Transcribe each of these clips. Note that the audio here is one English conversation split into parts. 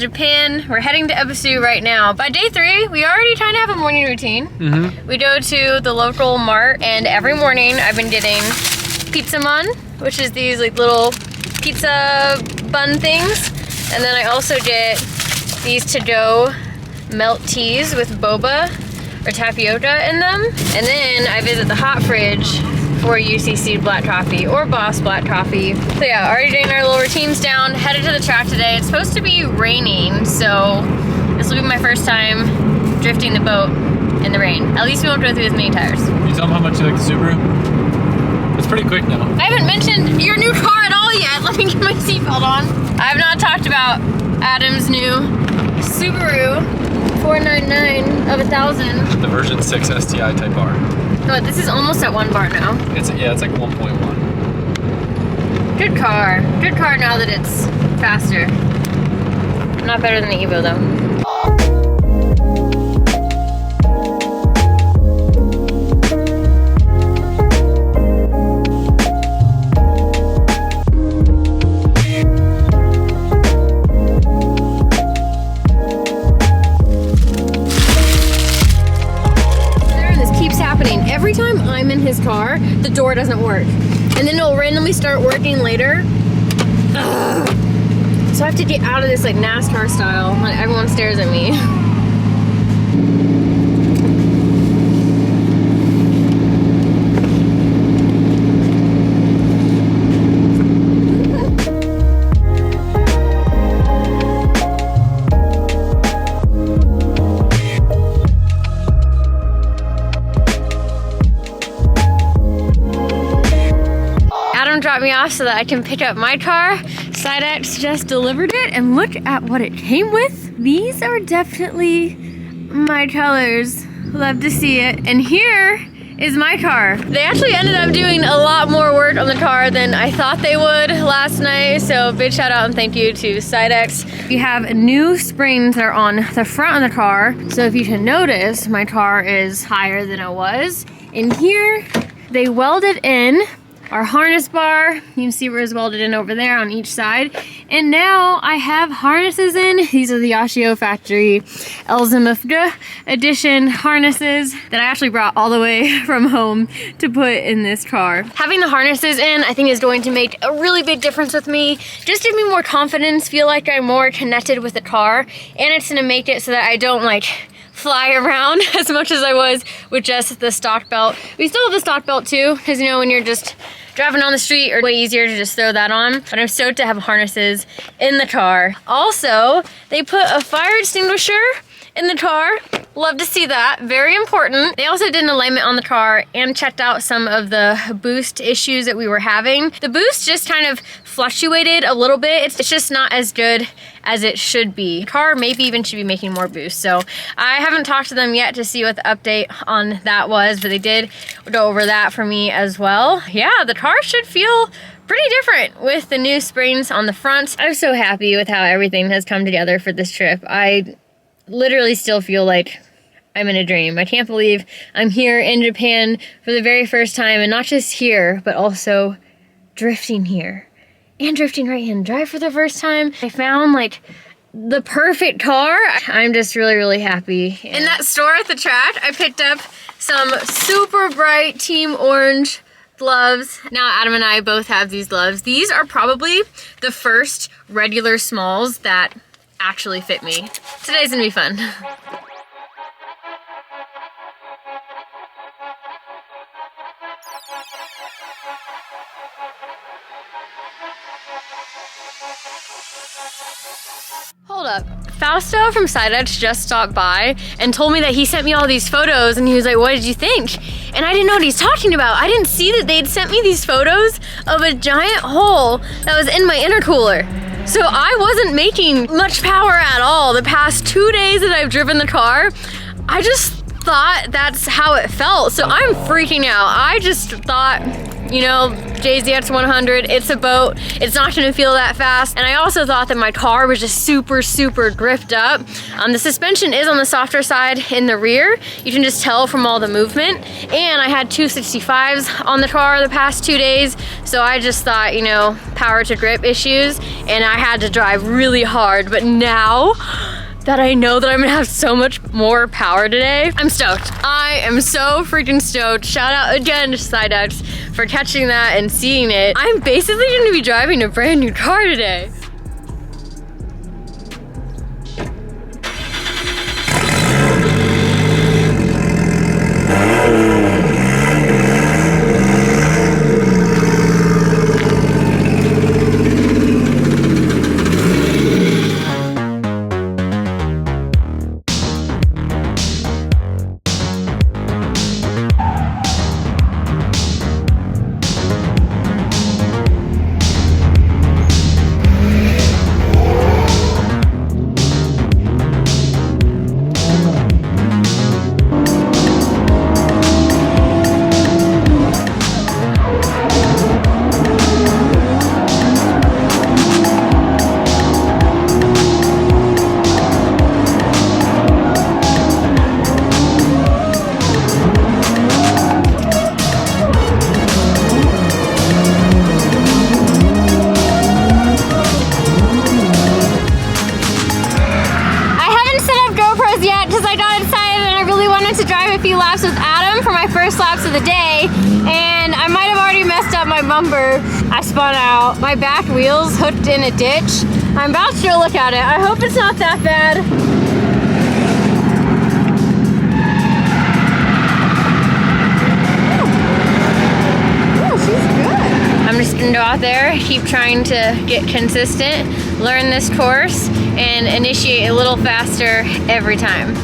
Japan. We're heading to Ebisu right now. By day 3, we already kind of have a morning routine. We go to the local mart, and every morning I've been getting pizza mun, which is these like little pizza bun things. And then I also get these to-go melt teas with boba or tapioca in them. And then I visit the hot fridge for UCC black coffee or Boss black coffee. So yeah, already getting our little routines down, headed to the track today. It's supposed to be raining, so this will be my first time drifting the boat in the rain. At least we won't go through as many tires. Can you tell them how much you like the Subaru? It's pretty quick now. I haven't mentioned your new car at all yet. Let me get my seatbelt on. I have not talked about Adam's new Subaru 499 of 1,000. The version 6 STI Type R. But this is almost at 1 bar now. It's like 1.1. Good car. Good car now that it's faster. Not better than the Evo though. Every time I'm in his car, the door doesn't work. And then it'll randomly start working later. Ugh. So I have to get out of this like NASCAR style. Like everyone stares at me. Drop me off so that I can pick up my car. JZX just delivered it, and look at what it came with. These are definitely my colors. Love to see it. And here is my car. They actually ended up doing a lot more work on the car than I thought they would last night, so big shout out and thank you to JZX. We have new springs that are on the front of the car, so if you can notice, my car is higher than it was. In here, they welded in our harness bar. You can see where it's welded in over there on each side. And now I have harnesses in. These are the Ashio Factory Elzamufga edition harnesses that I actually brought all the way from home to put in this car. Having the harnesses in, I think, is going to make a really big difference with me. Just give me more confidence, feel like I'm more connected with the car, and it's gonna make it so that I don't like fly around as much as I was with just the stock belt. We still have the stock belt too, because you know, when you're just driving on the street, or way easier to just throw that on. But I'm stoked to have harnesses in the car. Also, they put a fire extinguisher in the car. Love to see that, very important. They also did an alignment on the car and checked out some of the boost issues that we were having. The boost just kind of fluctuated a little bit. It's just not as good as it should be. The car maybe even should be making more boost. So I haven't talked to them yet to see what the update on that was, but they did go over that for me as well. Yeah, the car should feel pretty different with the new springs on the front. I'm so happy with how everything has come together for this trip. I literally still feel like I'm in a dream. I can't believe I'm here in Japan for the very first time, and not just here, but also drifting here and drifting right hand drive for the first time. I found like the perfect car. I'm just really, really happy. In that store at the track, I picked up some super bright team orange gloves. Now Adam and I both have these gloves. These are probably the first regular smalls that actually fit me. Today's gonna be fun. Hold up. Fausto from JZX just stopped by and told me that he sent me all these photos, and he was like, what did you think? And I didn't know what he's talking about. I didn't see that they'd sent me these photos of a giant hole that was in my intercooler. So I wasn't making much power at all the past 2 days that I've driven the car. I just thought that's how it felt. So I'm freaking out. I just thought you know, JZX100, it's a boat. It's not gonna feel that fast. And I also thought that my car was just super, super gripped up. The suspension is on the softer side in the rear. You can just tell from all the movement. And I had 265s on the car the past 2 days. So I just thought, you know, power to grip issues. And I had to drive really hard. But now that I know that I'm gonna have so much more power today, I'm stoked. I am so freaking stoked. Shout out again to SideX for catching that and seeing it. I'm basically gonna be driving a brand new car today. To drive a few laps with Adam for my first laps of the day, and I might have already messed up my bumper. I spun out. My back wheels hooked in a ditch. I'm about to go look at it. I hope it's not that bad. Oh, she's good. I'm just gonna go out there, keep trying to get consistent, learn this course, and initiate a little faster every time.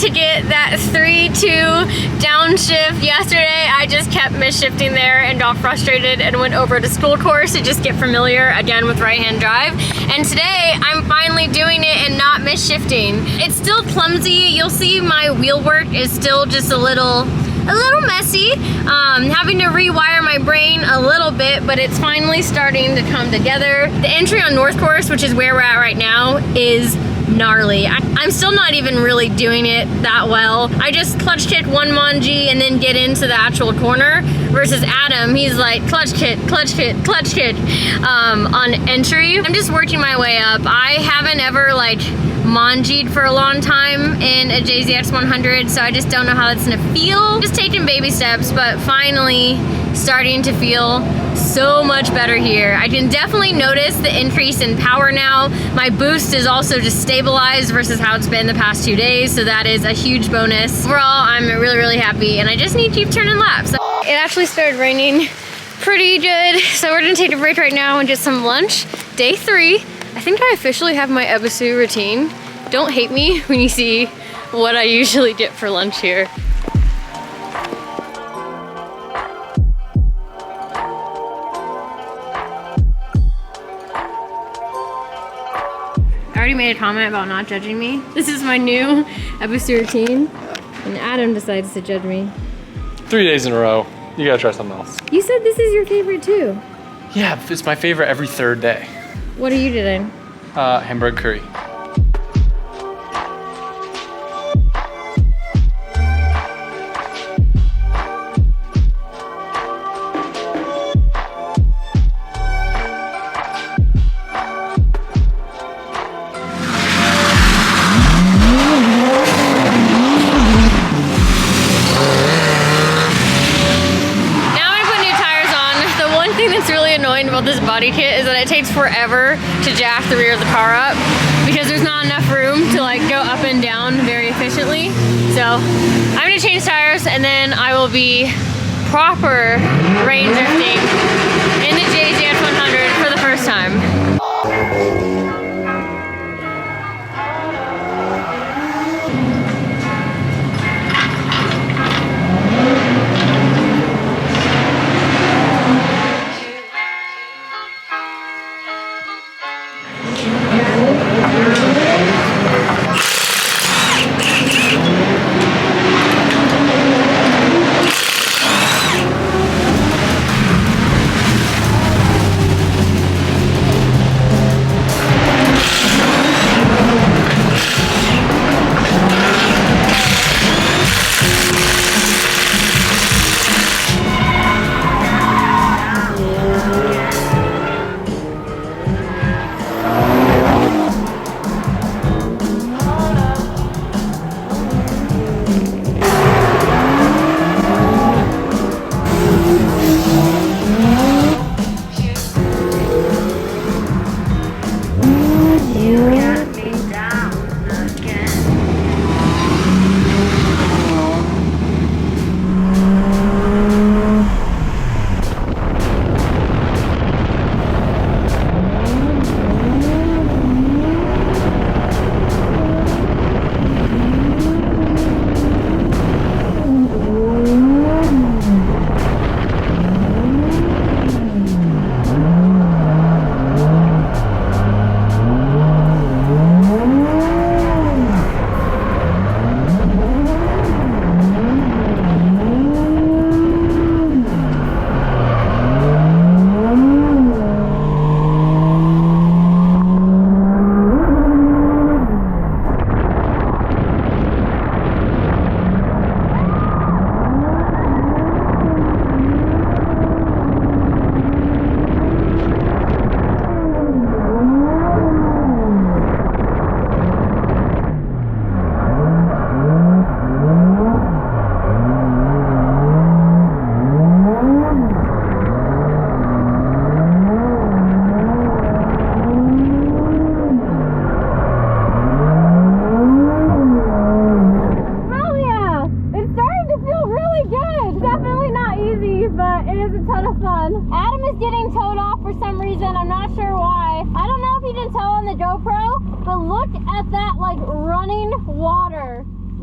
to get that 3-2 downshift. Yesterday, I just kept misshifting there and got frustrated and went over to school course to just get familiar again with right-hand drive. And today, I'm finally doing it and not misshifting. It's still clumsy. You'll see my wheel work is still just a little messy. Having to rewire my brain a little bit, but it's finally starting to come together. The entry on North Course, which is where we're at right now, is gnarly. I'm still not even really doing it that well. I just clutch kick one Monji and then get into the actual corner, versus Adam, he's like clutch kick, clutch kick, clutch kick on entry. I'm just working my way up. I haven't ever like Monji'd for a long time in a JZX100, so I just don't know how it's gonna feel. Just taking baby steps, but finally starting to feel so much better here. I can definitely notice the increase in power now. My boost is also just stabilized versus how it's been the past 2 days, so that is a huge bonus. Overall, I'm really happy, and I just need to keep turning laps. It actually started raining pretty good, so we're gonna take a break right now and get some lunch. Day 3. I think I officially have my Ebisu routine. Don't hate me when you see what I usually get for lunch here. I already made a comment about not judging me. This is my new Ebisu routine, and Adam decides to judge me. 3 days in a row. You gotta try something else. You said this is your favorite too. Yeah, it's my favorite every 3rd day. What are you doing? Hamburger curry. About this body kit is that it takes forever to jack the rear of the car up because there's not enough room to like go up and down very efficiently. So I'm gonna change tires and then I will be proper rain drifting in the JZX100 for the first time.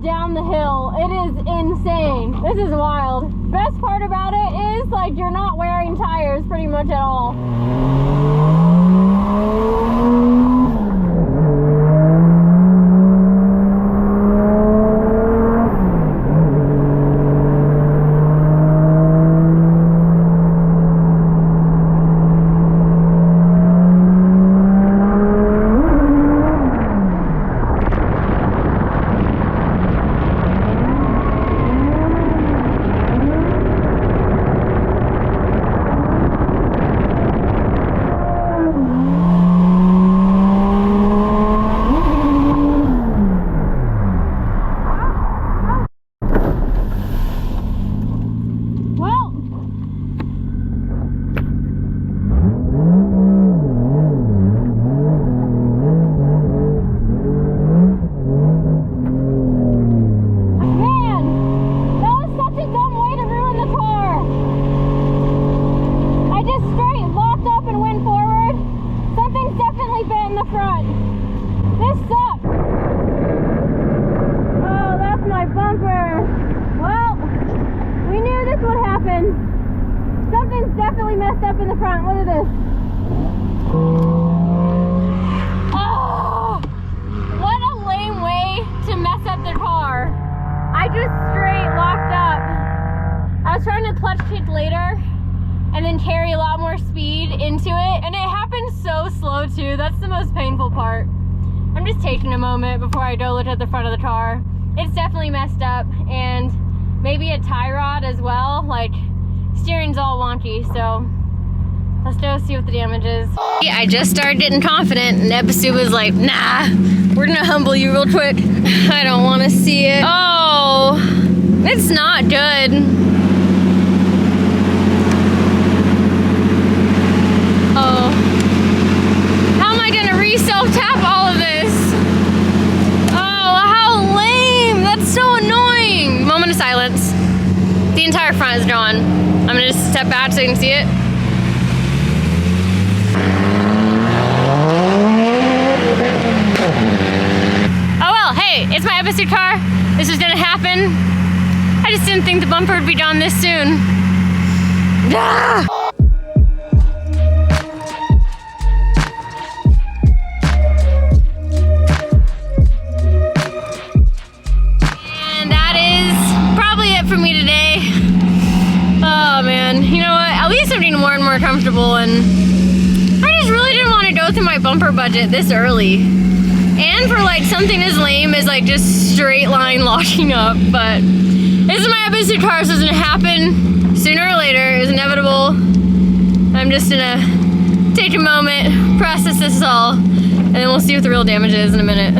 down the hill. It is insane. This is wild. Best part about it is like you're not wearing tires pretty much at all. Messed up in the front. Look at this. Oh, what a lame way to mess up the car. I just straight locked up. I was trying to clutch kick later and then carry a lot more speed into it, and it happened so slow too. That's the most painful part. I'm just taking a moment before I go look at the front of the car. It's definitely messed up, and maybe a tie rod as well. Like, steering's all wonky, so let's go see what the damage is. Yeah, I just started getting confident, and Ebisu was like, nah, we're gonna humble you real quick. I don't want to see it. Oh, it's not good. Oh, how am I gonna re-self-tap all of this? Oh, how lame. That's so annoying. Moment of silence. The entire front is gone. I'm gonna just step back so you can see it. Oh well, hey, it's my Ebisu car. This was gonna happen. I just didn't think the bumper would be gone this soon. Ah! And that is probably it for me today. Oh man, you know what? At least I'm getting more and more comfortable, and I just really didn't want to go through my bumper budget this early. And for like something as lame as like just straight line locking up, but this is my Ebisu car, so it's gonna happen sooner or later. It's inevitable. I'm just gonna take a moment, process this all, and then we'll see what the real damage is in a minute.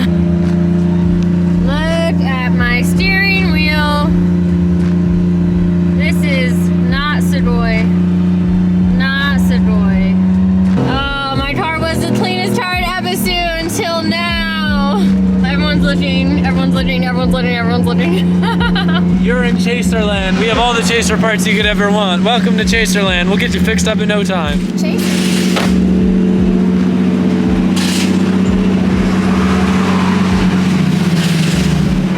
Look at my steering wheel. This is not Segoy. Not Segoy. Oh, my car was the cleanest car at Ebisu until now. Everyone's looking, everyone's looking, everyone's looking, everyone's looking. You're in Chaserland. We have all the Chaser parts you could ever want. Welcome to Chaserland. We'll get you fixed up in no time. Chaser?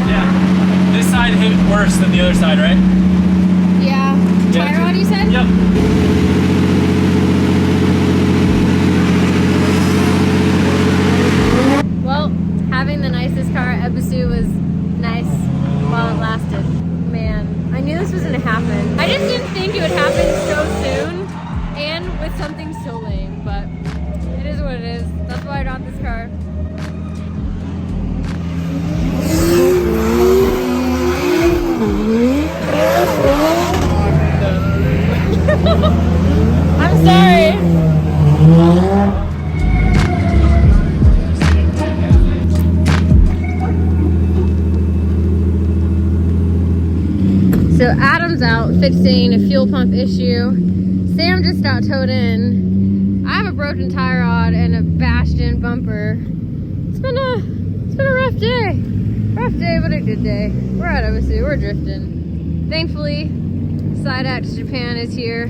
Yeah. This side hit worse than the other side, right? Yeah. Tire rod, you said? Yep. Well, having the nicest car at Ebisu was nice while it lasted. Man, I knew this was gonna happen. I just didn't think it would happen so soon and with something so lame, but it is what it is. That's why I got this car. I'm sorry. So Adam's out fixing a fuel pump issue. Sam just got towed in. I have a broken tie rod and a bashed in bumper. It's been a rough day. Rough day, but a good day. We're at Ebisu, we're drifting. Thankfully, JZX Japan is here,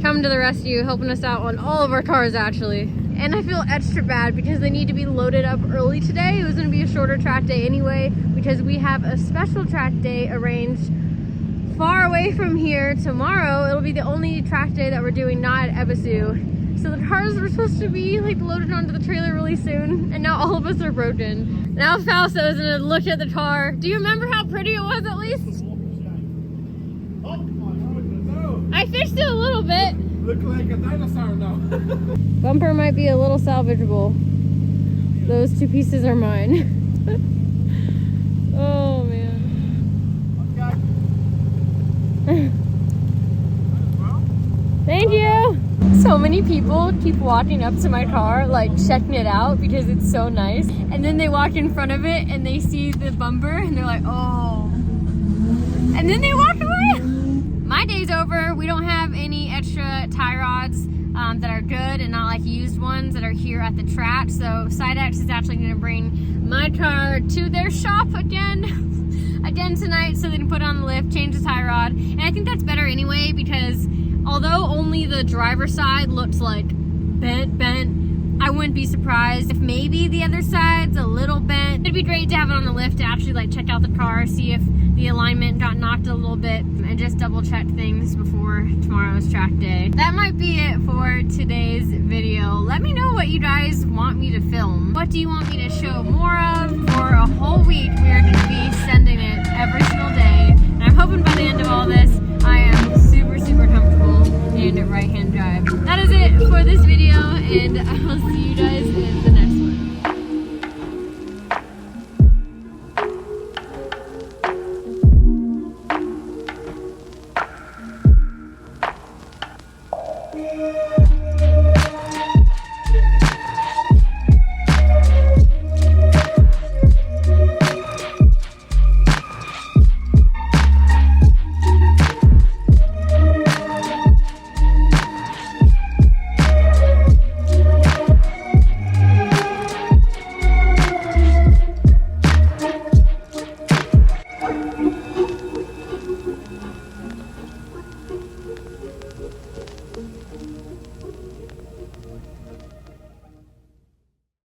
coming to the rescue, helping us out on all of our cars actually. And I feel extra bad because they need to be loaded up early today. It was going to be a shorter track day anyway because we have a special track day arranged far away from here tomorrow. It'll be the only track day that we're doing not at Ebisu. So the cars were supposed to be like loaded onto the trailer really soon, and now all of us are broken. Now Fausto is gonna look at the car. Do you remember how pretty it was at least? I fixed it a little bit. Look like a dinosaur now. Bumper might be a little salvageable. Those two pieces are mine. Oh man. Thank you. So many people keep walking up to my car, like checking it out because it's so nice. And then they walk in front of it and they see the bumper and they're like, oh. And then they walk away. My day's over. We don't have any extra tie rods that are good and not like used ones that are here at the track. So JZX is actually going to bring my car to their shop again tonight so they can put it on the lift, change the tie rod. And I think that's better anyway because although only the driver's side looks like bent, I wouldn't be surprised if maybe the other side's a little bent. It'd be great to have it on the lift to actually like check out the car, see if the alignment got knocked a little bit, and just double check things before tomorrow's track day. That might be it for today's video. Let me know what you guys want me to film. What do you want me to show more of? For a whole week, we are going to be sending it every single day. And I'm hoping by the end of all this, I am super comfortable in right-hand drive. That is it for this video, and I will see you guys in the next one.